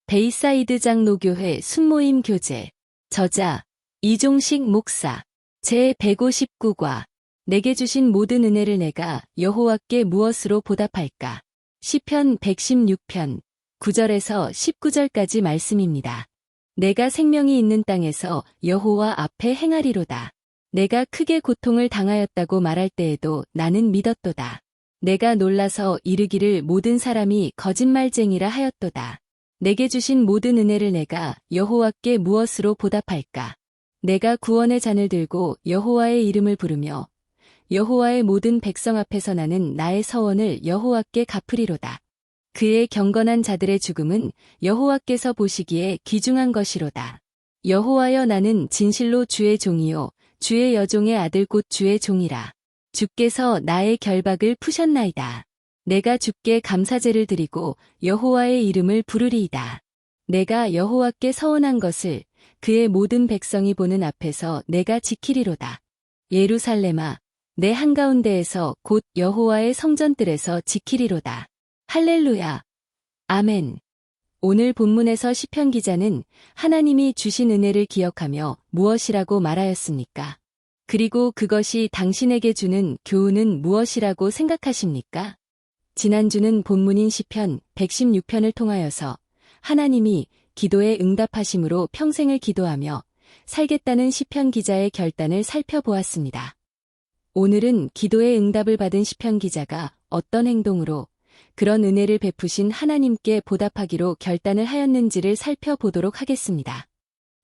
베이사이드 장로교회 순모임 교재. 저자 이종식 목사. 제159과. 내게 주신 모든 은혜를 내가 여호와께 무엇으로 보답할까? 시편 116편 9절에서 19절까지 말씀입니다. 내가 생명이 있는 땅에서 여호와 앞에 행하리로다. 내가 크게 고통을 당하였다고 말할 때에도 나는 믿었도다. 내가 놀라서 이르기를 모든 사람이 거짓말쟁이라 하였도다. 내게 주신 모든 은혜를 내가 여호와께 무엇으로 보답할까? 내가 구원의 잔을 들고 여호와의 이름을 부르며 여호와의 모든 백성 앞에서 나는 나의 서원을 여호와께 갚으리로다. 그의 경건한 자들의 죽음은 여호와께서 보시기에 귀중한 것이로다. 여호와여, 나는 진실로 주의 종이요 주의 여종의 아들 곧 주의 종이라. 주께서 나의 결박을 푸셨나이다. 내가 주께 감사제를 드리고 여호와의 이름을 부르리이다. 내가 여호와께 서원한 것을 그의 모든 백성이 보는 앞에서 내가 지키리로다. 예루살렘아, 내 한가운데에서 곧 여호와의 성전들에서 지키리로다. 할렐루야. 아멘. 오늘 본문에서 시편 기자는 하나님이 주신 은혜를 기억하며 무엇이라고 말하였습니까? 그리고 그것이 당신에게 주는 교훈은 무엇이라고 생각하십니까? 지난주는 본문인 시편 116편을 통하여서 하나님이 기도에 응답하심으로 평생을 기도하며 살겠다는 시편 기자의 결단을 살펴보았습니다. 오늘은 기도의 응답을 받은 시편 기자가 어떤 행동으로 그런 은혜를 베푸신 하나님께 보답하기로 결단을 하였는지를 살펴보도록 하겠습니다.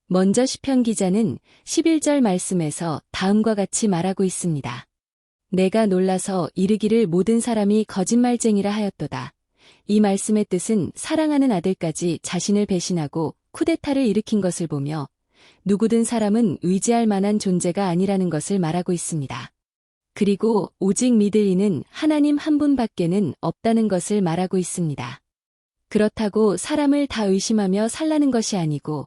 먼저 시편 기자는 11절 말씀에서 다음과 같이 말하고 있습니다. 내가 놀라서 이르기를 모든 사람이 거짓말쟁이라 하였도다. 이 말씀의 뜻은 사랑하는 아들까지 자신을 배신하고 쿠데타를 일으킨 것을 보며 누구든 사람은 의지할 만한 존재가 아니라는 것을 말하고 있습니다. 그리고 오직 믿을 이는 하나님 한 분밖에는 없다는 것을 말하고 있습니다. 그렇다고 사람을 다 의심하며 살라는 것이 아니고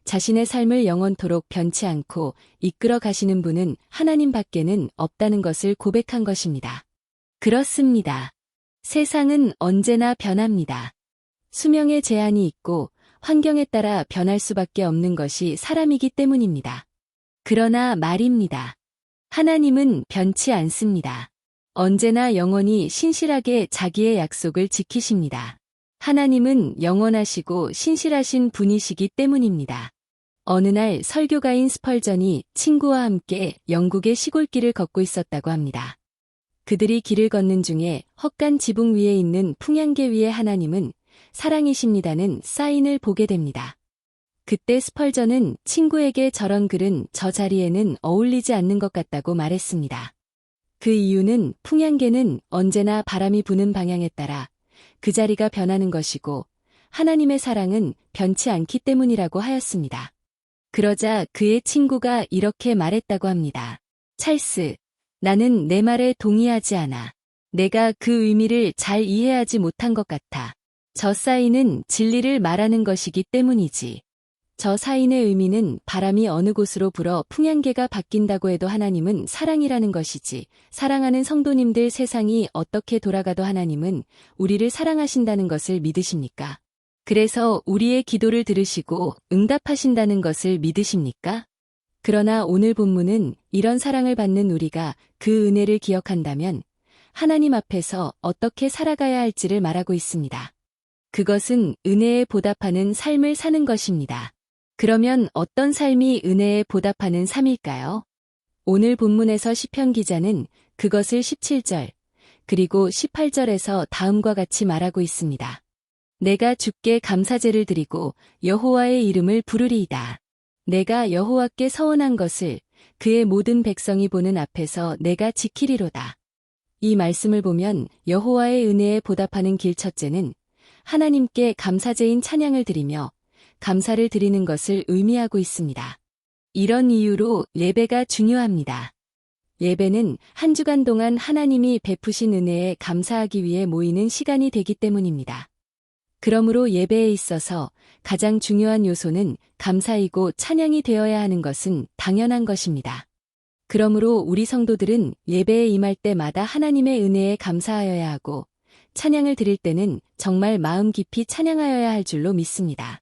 자신의 삶을 영원토록 변치 않고 이끌어 가시는 분은 하나님밖에는 없다는 것을 고백한 것입니다. 그렇습니다. 세상은 언제나 변합니다. 수명의 제한이 있고 환경에 따라 변할 수밖에 없는 것이 사람이기 때문입니다. 그러나 말입니다. 하나님은 변치 않습니다. 언제나 영원히 신실하게 자기의 약속을 지키십니다. 하나님은 영원하시고 신실하신 분이시기 때문입니다. 어느 날 설교가인 스펄전이 친구와 함께 영국의 시골길을 걷고 있었다고 합니다. 그들이 길을 걷는 중에 헛간 지붕 위에 있는 풍향계 위에 하나님은 사랑이십니다는 사인을 보게 됩니다. 그때 스펄전은 친구에게 저런 글은 저 자리에는 어울리지 않는 것 같다고 말했습니다. 그 이유는 풍향계는 언제나 바람이 부는 방향에 따라 그 자리가 변하는 것이고 하나님의 사랑은 변치 않기 때문이라고 하였습니다. 그러자 그의 친구가 이렇게 말했다고 합니다. 찰스, 나는 내 말에 동의하지 않아. 내가 그 의미를 잘 이해하지 못한 것 같아. 저 사인은 진리를 말하는 것이기 때문이지. 저 사인의 의미는 바람이 어느 곳으로 불어 풍향계가 바뀐다고 해도 하나님은 사랑이라는 것이지, 사랑하는 성도님들 세상이 어떻게 돌아가도 하나님은 우리를 사랑하신다는 것을 믿으십니까? 그래서 우리의 기도를 들으시고 응답하신다는 것을 믿으십니까? 그러나 오늘 본문은 이런 사랑을 받는 우리가 그 은혜를 기억한다면 하나님 앞에서 어떻게 살아가야 할지를 말하고 있습니다. 그것은 은혜에 보답하는 삶을 사는 것입니다. 그러면 어떤 삶이 은혜에 보답하는 삶일까요? 오늘 본문에서 시편 기자는 그것을 17절 그리고 18절에서 다음과 같이 말하고 있습니다. 내가 주께 감사제를 드리고 여호와의 이름을 부르리이다. 내가 여호와께 서원한 것을 그의 모든 백성이 보는 앞에서 내가 지키리로다. 이 말씀을 보면 여호와의 은혜에 보답하는 길 첫째는 하나님께 감사제인 찬양을 드리며 감사를 드리는 것을 의미하고 있습니다. 이런 이유로 예배가 중요합니다. 예배는 한 주간 동안 하나님이 베푸신 은혜에 감사하기 위해 모이는 시간이 되기 때문입니다. 그러므로 예배에 있어서 가장 중요한 요소는 감사이고 찬양이 되어야 하는 것은 당연한 것입니다. 그러므로 우리 성도들은 예배에 임할 때마다 하나님의 은혜에 감사하여야 하고 찬양을 드릴 때는 정말 마음 깊이 찬양하여야 할 줄로 믿습니다.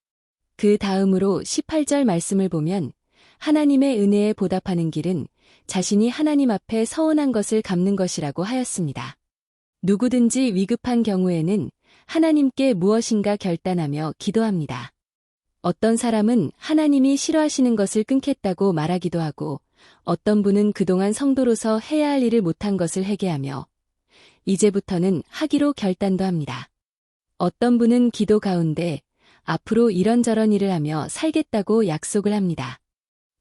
그 다음으로 18절 말씀을 보면 하나님의 은혜에 보답하는 길은 자신이 하나님 앞에 서원한 것을 갚는 것이라고 하였습니다. 누구든지 위급한 경우에는 하나님께 무엇인가 결단하며 기도합니다. 어떤 사람은 하나님이 싫어하시는 것을 끊겠다고 말하기도 하고 어떤 분은 그동안 성도로서 해야 할 일을 못한 것을 회개하며 이제부터는 하기로 결단도 합니다. 어떤 분은 기도 가운데 앞으로 이런저런 일을 하며 살겠다고 약속을 합니다.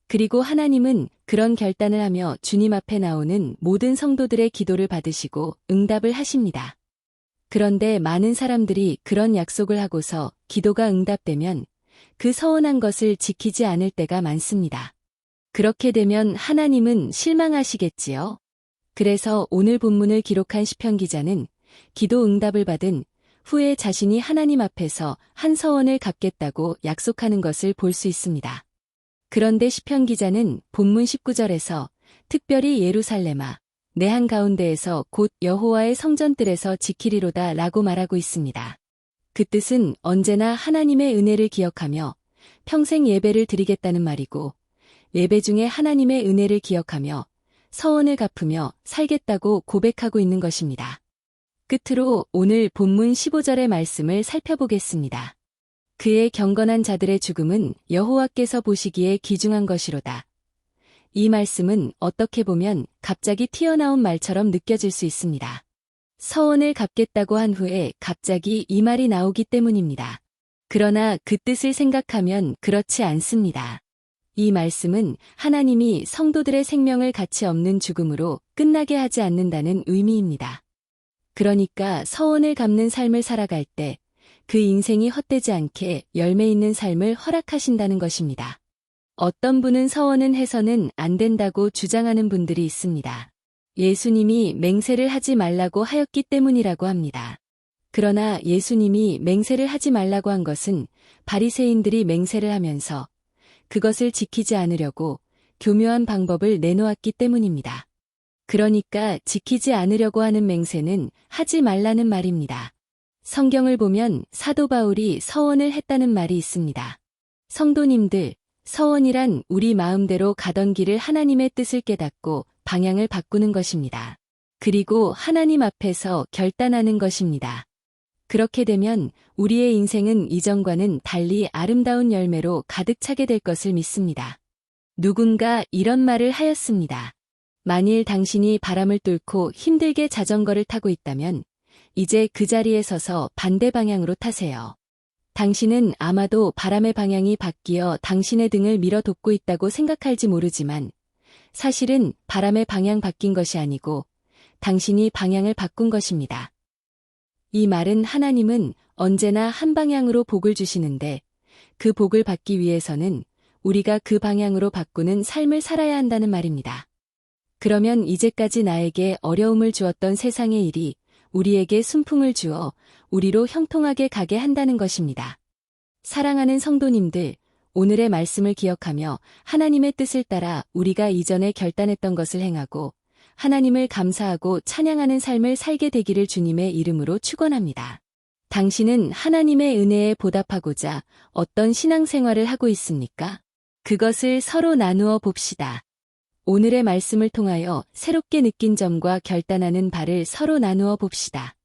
그리고 하나님은 그런 결단을 하며 주님 앞에 나오는 모든 성도들의 기도를 받으시고 응답을 하십니다. 그런데 많은 사람들이 그런 약속을 하고서 기도가 응답되면 그 서원한 것을 지키지 않을 때가 많습니다. 그렇게 되면 하나님은 실망하시겠지요. 그래서 오늘 본문을 기록한 시편 기자는 기도 응답을 받은 후에 자신이 하나님 앞에서 한 서원을 갚겠다고 약속하는 것을 볼 수 있습니다. 그런데 시편 기자는 본문 19절에서 특별히 예루살렘아 내 한가운데에서 곧 여호와의 성전뜰에서 지키리로다 라고 말하고 있습니다. 그 뜻은 언제나 하나님의 은혜를 기억하며 평생 예배를 드리겠다는 말이고 예배 중에 하나님의 은혜를 기억하며 서원을 갚으며 살겠다고 고백하고 있는 것입니다. 끝으로 오늘 본문 15절의 말씀을 살펴보겠습니다. 그의 경건한 자들의 죽음은 여호와께서 보시기에 귀중한 것이로다. 이 말씀은 어떻게 보면 갑자기 튀어나온 말처럼 느껴질 수 있습니다. 서원을 갚겠다고 한 후에 갑자기 이 말이 나오기 때문입니다. 그러나 그 뜻을 생각하면 그렇지 않습니다. 이 말씀은 하나님이 성도들의 생명을 가치 없는 죽음으로 끝나게 하지 않는다는 의미입니다. 그러니까 서원을 갚는 삶을 살아갈 때 그 인생이 헛되지 않게 열매 있는 삶을 허락하신다는 것입니다. 어떤 분은 서원은 해서는 안 된다고 주장하는 분들이 있습니다. 예수님이 맹세를 하지 말라고 하였기 때문이라고 합니다. 그러나 예수님이 맹세를 하지 말라고 한 것은 바리새인들이 맹세를 하면서 그것을 지키지 않으려고 교묘한 방법을 내놓았기 때문입니다. 그러니까 지키지 않으려고 하는 맹세는 하지 말라는 말입니다. 성경을 보면 사도 바울이 서원을 했다는 말이 있습니다. 성도님들, 서원이란 우리 마음대로 가던 길을 하나님의 뜻을 깨닫고 방향을 바꾸는 것입니다. 그리고 하나님 앞에서 결단하는 것입니다. 그렇게 되면 우리의 인생은 이전과는 달리 아름다운 열매로 가득 차게 될 것을 믿습니다. 누군가 이런 말을 하였습니다. 만일 당신이 바람을 뚫고 힘들게 자전거를 타고 있다면 이제 그 자리에 서서 반대 방향으로 타세요. 당신은 아마도 바람의 방향이 바뀌어 당신의 등을 밀어 돋고 있다고 생각할지 모르지만 사실은 바람의 방향 바뀐 것이 아니고 당신이 방향을 바꾼 것입니다. 이 말은 하나님은 언제나 한 방향으로 복을 주시는데 그 복을 받기 위해서는 우리가 그 방향으로 바꾸는 삶을 살아야 한다는 말입니다. 그러면 이제까지 나에게 어려움을 주었던 세상의 일이 우리에게 순풍을 주어 우리로 형통하게 가게 한다는 것입니다. 사랑하는 성도님들, 오늘의 말씀을 기억하며 하나님의 뜻을 따라 우리가 이전에 결단했던 것을 행하고 하나님을 감사하고 찬양하는 삶을 살게 되기를 주님의 이름으로 축원합니다. 당신은 하나님의 은혜에 보답하고자 어떤 신앙생활을 하고 있습니까? 그것을 서로 나누어 봅시다. 오늘의 말씀을 통하여 새롭게 느낀 점과 결단하는 바를 서로 나누어 봅시다.